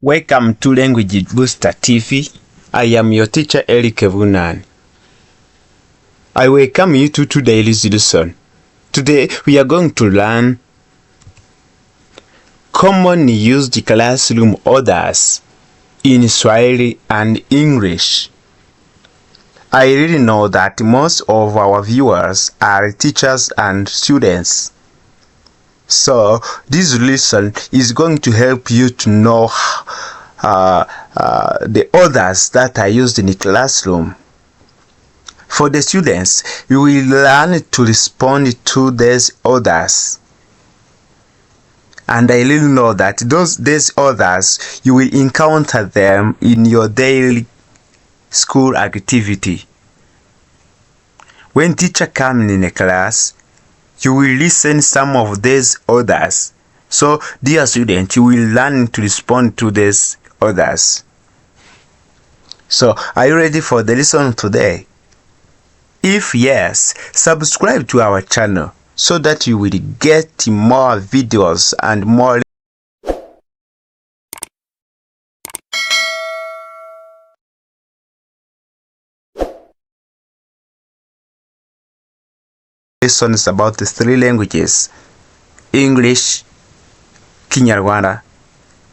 Welcome to Language Booster TV. I am your teacher Eric Vunan. I welcome you to today's lesson. Today we are going to learn commonly used classroom orders in Swahili and English. I really know that most of our viewers are teachers and students. So this lesson is going to help you to know the orders that are used in the classroom. For the students, you will learn to respond to these orders. And I really know that these orders, you will encounter them in your daily school activity. When teacher comes in a class, you will listen some of these orders. So, dear student, you will learn to respond to these orders. So, are you ready for the lesson today? If yes, subscribe to our channel so that you will get more videos and more lessons about the three languages: English, Kinyarwanda,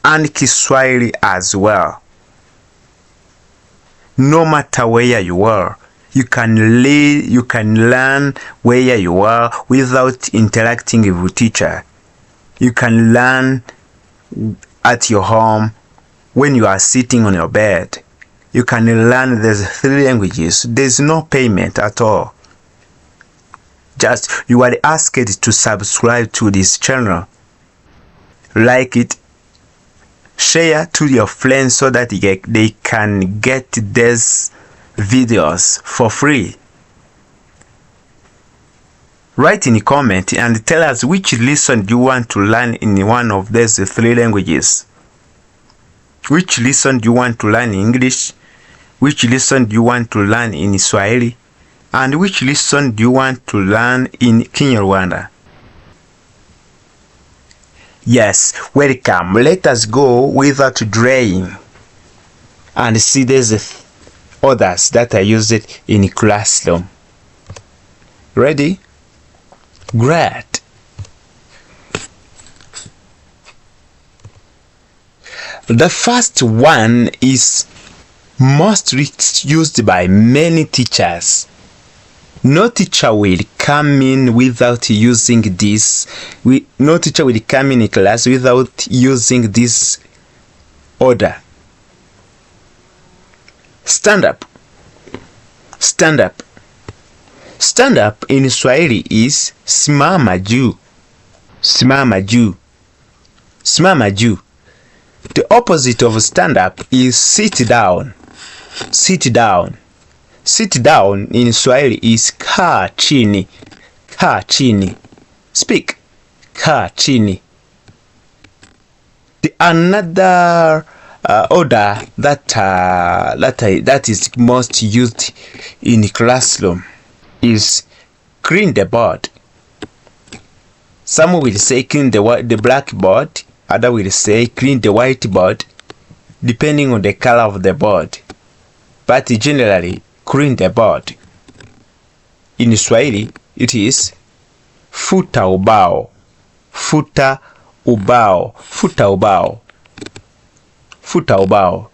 and Kiswahili as well. No matter where you are, you can learn where you are without interacting with teacher. You can learn at your home when you are sitting on your bed. You can learn these three languages. There's no payment at all. Just you are asked to subscribe to this channel, like it, share to your friends so that they can get these videos for free. Write in the comment and tell us which lesson you want to learn in one of these three languages. Which lesson you want to learn in English, which lesson you want to learn in Swahili, and which lesson do you want to learn in Kinyarwanda? Yes, welcome. Let us go without delaying and see these orders that are used in classroom. Ready? Great. The first one is mostly used by many teachers. No teacher will come in without using this. No teacher will come in a class without using this order. Stand up. Stand up. Stand up in Swahili is simama juu. Simama juu. Simama juu. The opposite of stand up is sit down. Sit down. Sit down in Swahili is kaa chini. Kaa chini. Speak. Kaa chini. The another order that is most used in the classroom is clean the board. Some will say clean the blackboard. Other will say clean the whiteboard, depending on the color of the board. But generally, clean the board. In Swahili, it is futa ubao. Futa ubao. Futa ubao. Futa ubao.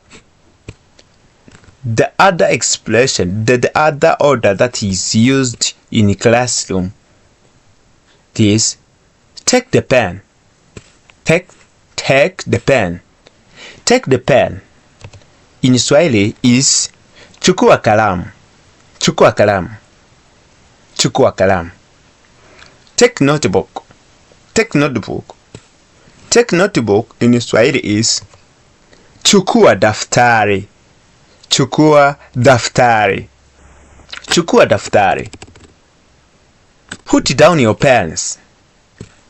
The other expression, the other order that is used in the classroom is take the pen. Take the pen. Take the pen. In Swahili is chukua kalamu. Chukua kalamu. Chukua kalamu. Take notebook. Take notebook. Take notebook in Swahili is chukua daftari. Chukua daftari. Chukua daftari. Put down your pens.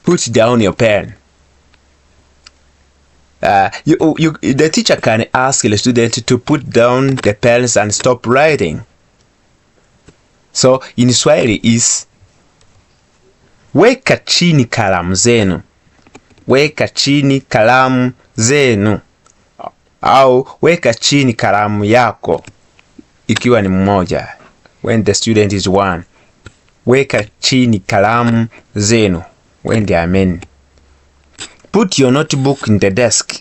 Put down your pen. The teacher can ask the student to put down the pens and stop writing. So in Swahili is weka chini kalamu zenu. Weka chini kalamu zenu. au weka chini kalamu yako ikiwa ni mmoja. When the student is one, weka chini kalamu zenu when they are many. Put your notebook in the desk.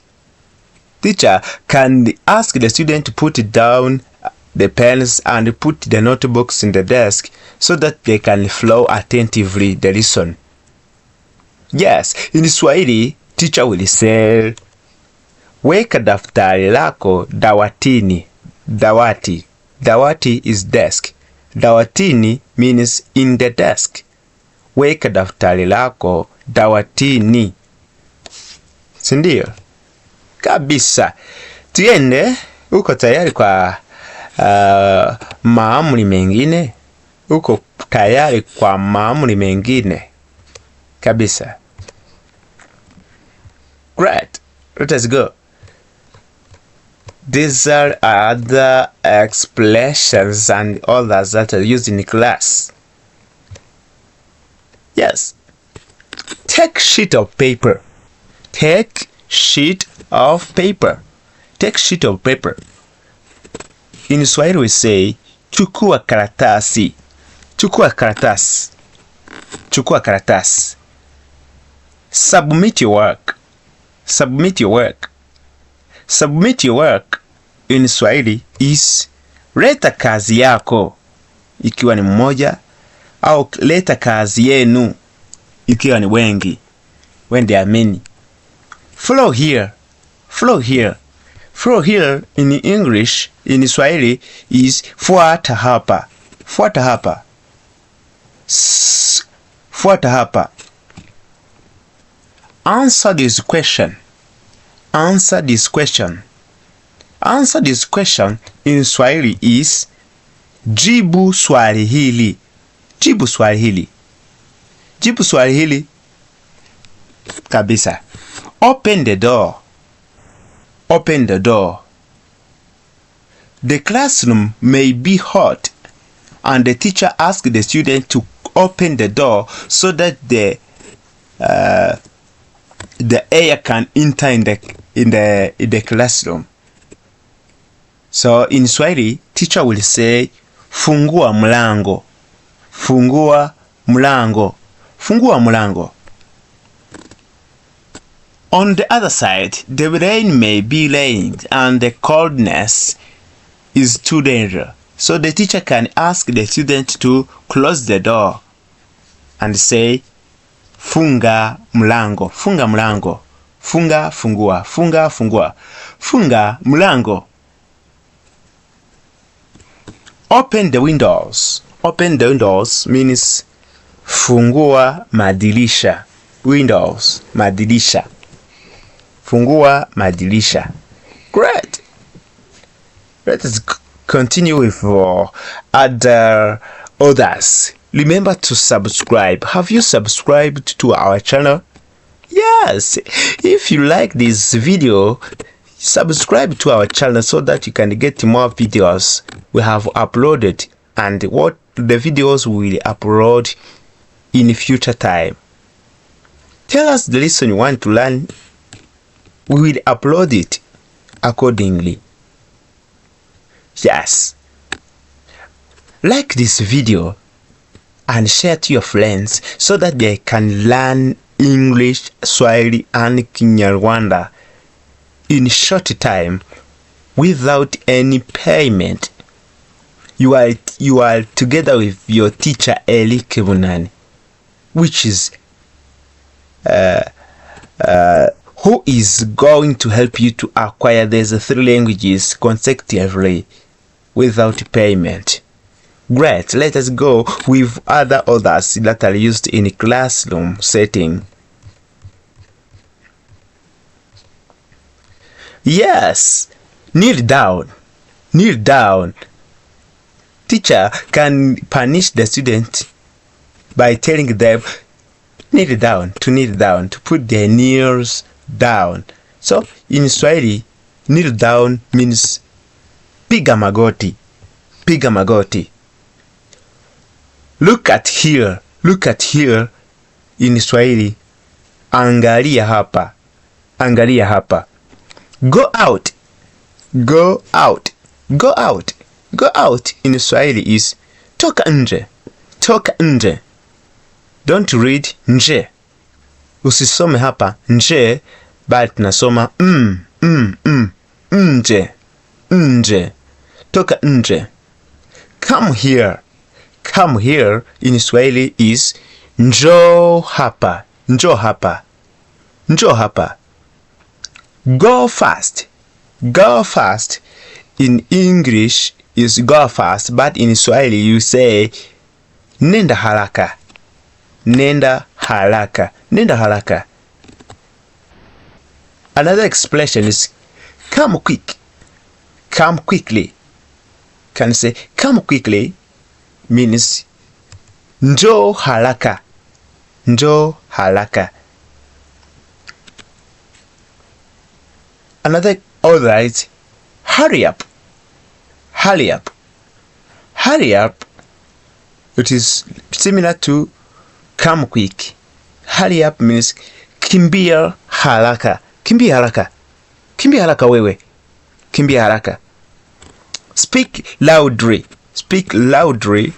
Teacher can ask the student to put down the pens and put the notebooks in the desk so that they can follow attentively the lesson. Yes, in Swahili, teacher will say, weka daftari lako dawatini. Dawati. Dawati is desk. Dawatini means in the desk. Weka daftari lako dawatini. Sindio? Kabisa. Tuende, uko tayari kwa maamuri mengine? Uko tayari kwa maamuri mengine? Kabisa. Great. Let us go. These are other expressions and others that are used in class. Yes. Take sheet of paper. Take sheet of paper. Take sheet of paper. In Swahili we say, chukua karatasi. Chukua karatasi. Chukua karatasi. Submit your work. Submit your work. Submit your work in Swahili is leta kazi yako ikiwa ni mmoja, au leta kazi yenu ikiwa ni wengi, when they are many. Follow here. Follow here. Follow here in English, in Swahili is fuata hapa. Fuata hapa. Fuata hapa. Answer this question. Answer this question. Answer this question in Swahili is jibu swali hili. Jibu swali hili. Jibu swali hili. Kabisa. Open the door. Open the door. The classroom may be hot and the teacher asks the student to open the door so that the air can enter in the classroom. So in Swahili, teacher will say, fungua mlango. Fungua mlango. Fungua mlango. On the other side, the rain may be raining and the coldness is too dangerous. So the teacher can ask the student to close the door and say, funga mlango. Funga mlango. Funga, fungua. Funga, fungua. Funga mlango. Open the windows. Open the windows means fungua madirisha. Windows, madirisha. Fungua madirisha. Great. Let us continue with others. Remember to subscribe. Have you subscribed to our channel? Yes. If you like this video, subscribe to our channel so that you can get more videos we have uploaded and what the videos we will upload in future time. Tell us the lesson you want to learn. We will upload it accordingly. Yes. Like this video and share to your friends so that they can learn English, Swahili and Kinyarwanda in short time without any payment. You are together with your teacher Eli Kebunani, which is who is going to help you to acquire these 3 languages consecutively without payment. Great. Let us go with others that are used in a classroom setting. Yes. Kneel down. Kneel down. Teacher can punish the student by telling them kneel down, to put their knees down. So in Swahili, kneel down means piga magoti. Piga magoti. Look at here. Look at here in Swahili. Angalia hapa. Angalia hapa. Go out. Go out. Go out. Go out in Swahili is toka nje. Toka nje. Don't read nje. Usisome hapa nje, but nasoma nje. Nje. Toka nje. Come here. Come here in Swahili is njoo hapa. Njoo hapa. Njoo hapa. Go fast. Go fast in English is go fast, but in Swahili you say nenda haraka. Nenda haraka. Nenda haraka. Another expression is come quick. Come quickly. Can say come quickly means njoo haraka. Njoo haraka. Another alright, hurry up. Hurry up. Hurry up. It is similar to come quick. Hurry up means kimbia haraka. Kimbia haraka. Kimbia haraka wewe. Kimbia haraka. Speak loudly. Speak loudly.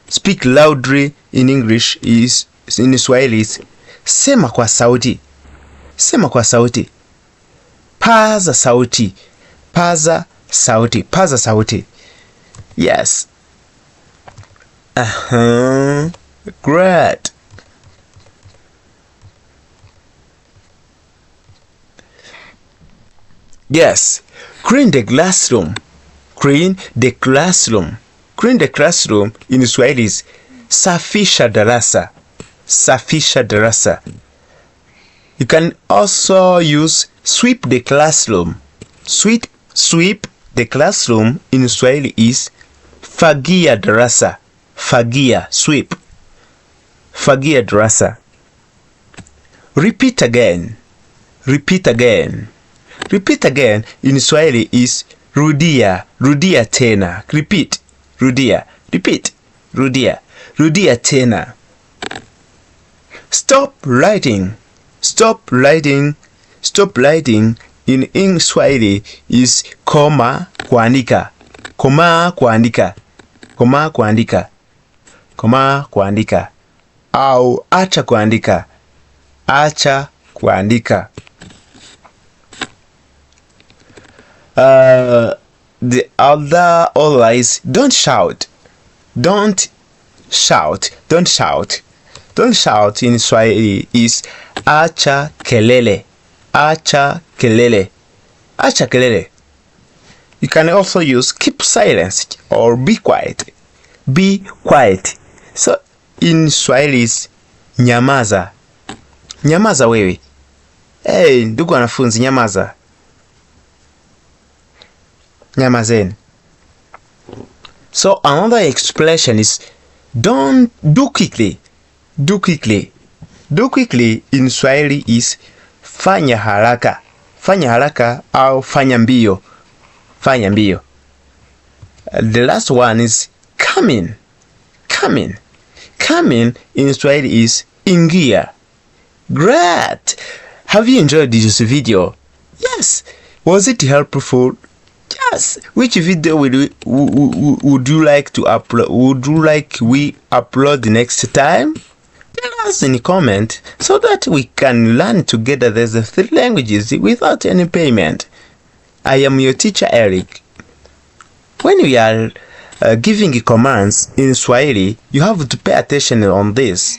Speak loudly in English is, in Swahili is sema kwa sauti. Sema kwa sauti. Paza sauti. Paza sauti. Paza sauti. Yes. Great. Yes. Clean the classroom. Clean the classroom. Clean the classroom in Swahili is safisha darasa. Safisha darasa. You can also use sweep the classroom. Sweep the classroom in Swahili is fagia darasa. Fagia, sweep. Fagia darasa. Repeat again. Repeat again. Repeat again in Swahili is rudia. Rudia tena. Repeat. Rudia. Repeat. Rudia. Rudia tena. Stop writing. Stop writing. Stop writing in Swahili is koma kuandika. Koma kuandika. Koma kuandika. Koma kuandika. Au acha kuandika. Acha kuandika. The other always don't shout. Don't shout. Don't shout. Don't shout in Swahili is acha kelele. Acha kelele. Acha kelele. You can also use keep silence or be quiet. Be quiet. So in Swahili is nyamaza. Nyamaza wewe. Hey, ndugu wanafunzi, nyamaza. Nyamazeni. So another expression is don't do quickly. Do quickly. Do quickly in Swahili is fanya haraka. Fanya haraka au fanya mbio. Fanya mbio. The last one is come in. Come in. Come in Swahili is ingia. Great! Have you enjoyed this video? Yes. Was it helpful? Yes. Which video would you like to upload? Would you like we upload next time? Tell us in the comment so that we can learn together the 3 languages without any payment. I am your teacher Eric. When we are giving commands in Swahili, you have to pay attention on this.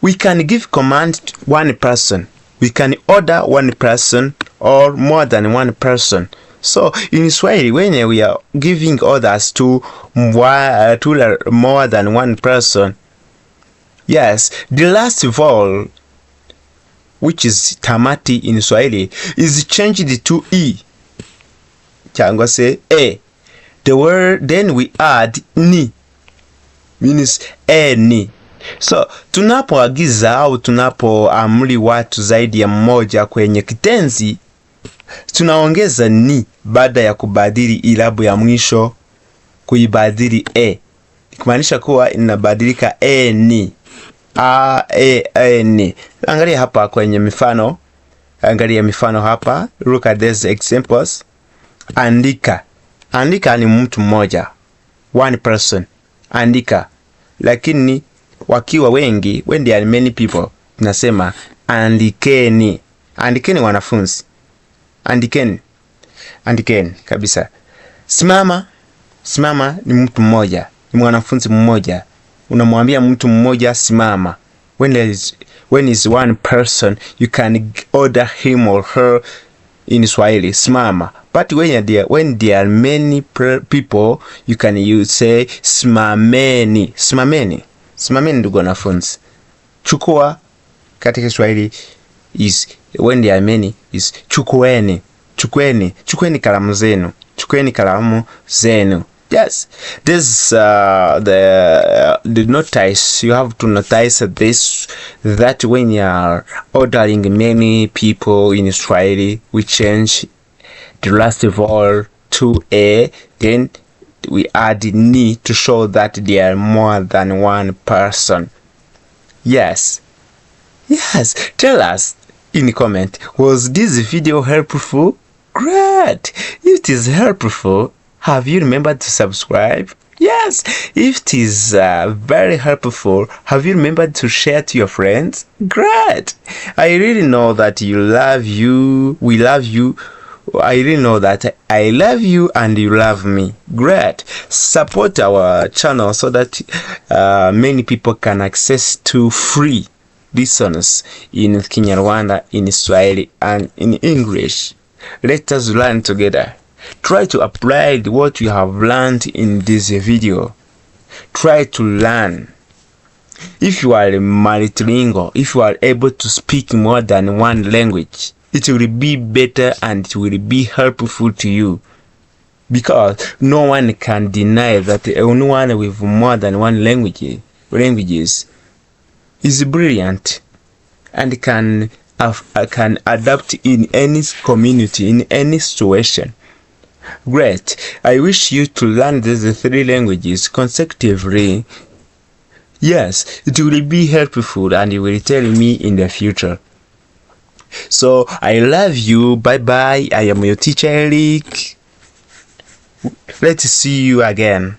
We can give command to one person. We can order one person or more than one person. So in Swahili, when we are giving orders to more than one person, yes, the last vowel, which is tamati in Swahili, is changed to e. Changwa say e. The word then we add ni, means ni. So tunapoagiza au tunapoamri watu zaidi ya mmoja kwenye kitenzi, tunaongeza ni baada ya kubadili irabu ya mwisho kuibadili e. Kumaanisha kuwa inabadilika ni. Ni. Angalia hapa kwenye mifano. Angalia mifano hapa. Look at these examples. Andika. Andika ni mtu mmoja. One person. Andika. Lakini wakiwa wengi, when there are many people, tunasema andikeni. Andikeni wanafunzi. Andikeni. Andikeni kabisa. Simama. Simama ni mtu mmoja. Ni mwanafunzi mmoja. Unamwambia mtu mmoja simama. When is one person, you can order him or her in Swahili, simama. But when there are many people, you can say simameni. Simameni. Simameni ndugu wanafunzi. Chukua katika Swahili is when there are many is chukueni. Chukueni. Chukueni kalamu zenu. Chukueni kalamu zenu. Yes, this the notice. You have to notice this, that when you are ordering many people in Swahili, we change the last vowel to a, then we add ni to show that there are more than one person. Yes, yes. Tell us in the comment, was this video helpful? Great. If it is helpful, have you remembered to subscribe? Yes. If it is very helpful, have you remembered to share to your friends? Great. I really know that you love you. We love you. I really know that I love you and you love me. Great. Support our channel so that many people can access to free lessons in Kinyarwanda, in Swahili, and in English. Let us learn together. Try to apply what you have learned in this video. Try to learn. If you are multilingual, if you are able to speak more than one language, it will be better and it will be helpful to you. Because no one can deny that anyone with more than one languages is brilliant and can adapt in any community, in any situation. Great. I wish you to learn these 3 languages consecutively. Yes, it will be helpful and you will tell me in the future. So, I love you. Bye bye. I am your teacher, Eric. Let's see you again.